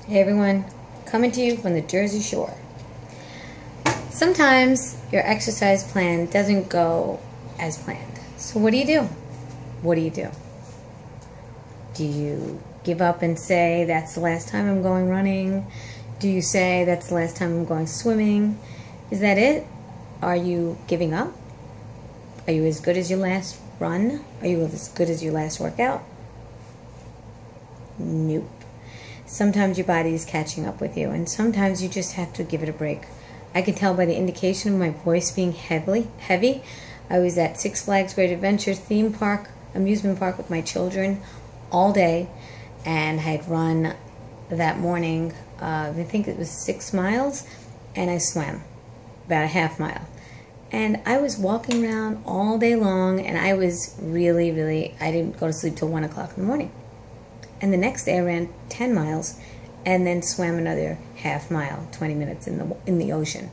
Hey everyone, coming to you from the Jersey Shore. Sometimes your exercise plan doesn't go as planned. So what do you do? What do you do? Do you give up and say, that's the last time I'm going running? Do you say, that's the last time I'm going swimming? Is that it? Are you giving up? Are you as good as your last run? Are you as good as your last workout? Nope. Sometimes your body is catching up with you, and sometimes you just have to give it a break. I can tell by the indication of my voice being heavy. I was at Six Flags Great Adventure theme park, amusement park with my children all day, and I had run that morning, I think it was 6 miles, and I swam about a half mile. And I was walking around all day long, and I was really, I didn't go to sleep till 1 o'clock in the morning. And the next day I ran 10 miles and then swam another half mile, 20 minutes in the ocean.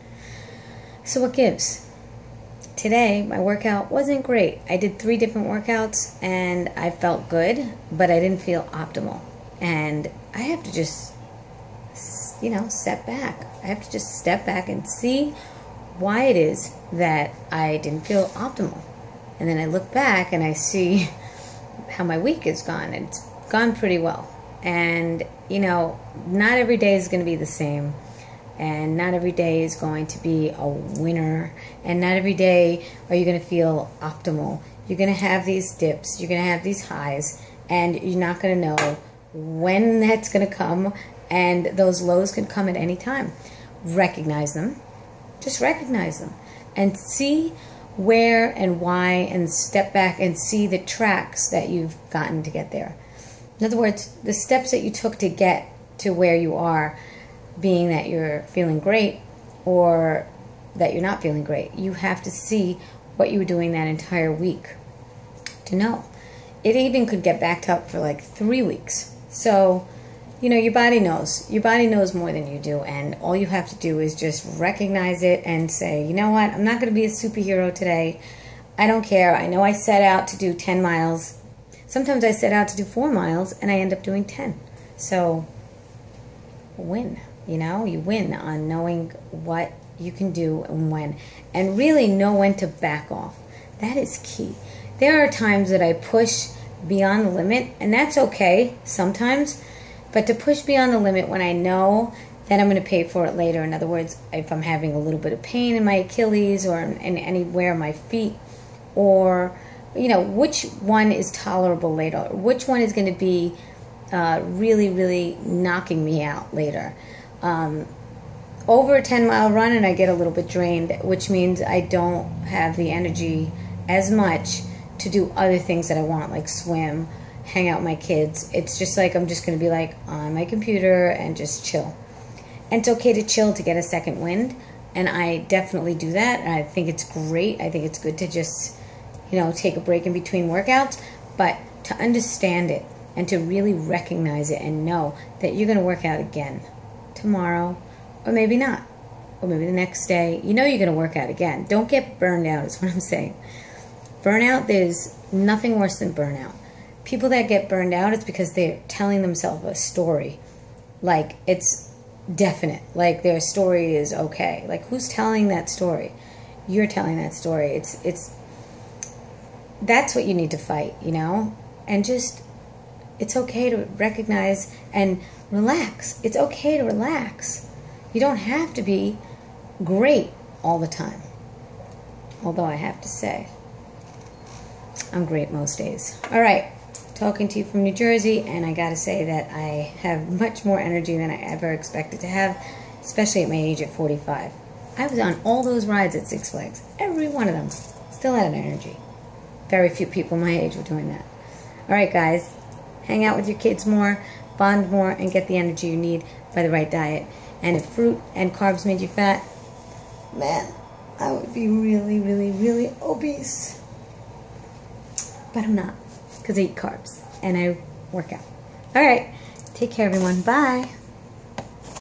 So what gives? Today my workout wasn't great. I did 3 different workouts and I felt good, but I didn't feel optimal. And I have to just, step back. I have to just step back and see why it is that I didn't feel optimal. And then I look back and I see how my week has gone. And it's gone pretty well. And not every day is going to be the same, and not every day is going to be a winner, and not every day are you going to feel optimal. You're going to have these dips, you're going to have these highs, and you're not going to know when that's going to come, and those lows can come at any time. Recognize them. Just recognize them and see where and why, and step back and see the tracks that you've gotten to get there. In other words, the steps that you took to get to where you are, being that you're feeling great or that you're not feeling great. You have to see what you were doing that entire week to know. It even could get backed up for like 3 weeks. So, your body knows. Your body knows more than you do, and all you have to do is just recognize it and say, you know what, I'm not going to be a superhero today. I don't care. I know I set out to do 10 miles. Sometimes I set out to do 4 miles and I end up doing 10. So, win. You win on knowing what you can do and when. And really know when to back off. That is key. There are times that I push beyond the limit, and that's okay sometimes. But to push beyond the limit when I know that I'm going to pay for it later. In other words, if I'm having a little bit of pain in my Achilles or in anywhere in my feet, or which one is tolerable later, which one is going to be really knocking me out later. Over a 10-mile run and I get a little bit drained, which means I don't have the energy as much to do other things that I want, like swim, hang out with my kids. It's just like I'm just going to be like on my computer and just chill. And it's okay to chill, to get a second wind, and I definitely do that, and I think it's great. I think it's good to just take a break in between workouts, but to understand it and to really recognize it and know that you're going to work out again tomorrow, or maybe not, or maybe the next day. You're going to work out again. Don't get burned out is what I'm saying. Burnout, there's nothing worse than burnout. People that get burned out, it's because they're telling themselves a story. Like, it's definite. Like, their story is okay. Like, who's telling that story? You're telling that story. That's what you need to fight, and just, it's okay to recognize and relax. It's okay to relax. You don't have to be great all the time. Although I have to say, I'm great most days. All right, talking to you from New Jersey, and I gotta say that I have much more energy than I ever expected to have, especially at my age at 45. I was on all those rides at Six Flags, every one of them. Still had energy. Very few people my age were doing that. All right, guys, hang out with your kids more, bond more, and get the energy you need by the right diet. And if fruit and carbs made you fat, man, I would be really obese. But I'm not, because I eat carbs and I work out. All right, take care, everyone. Bye.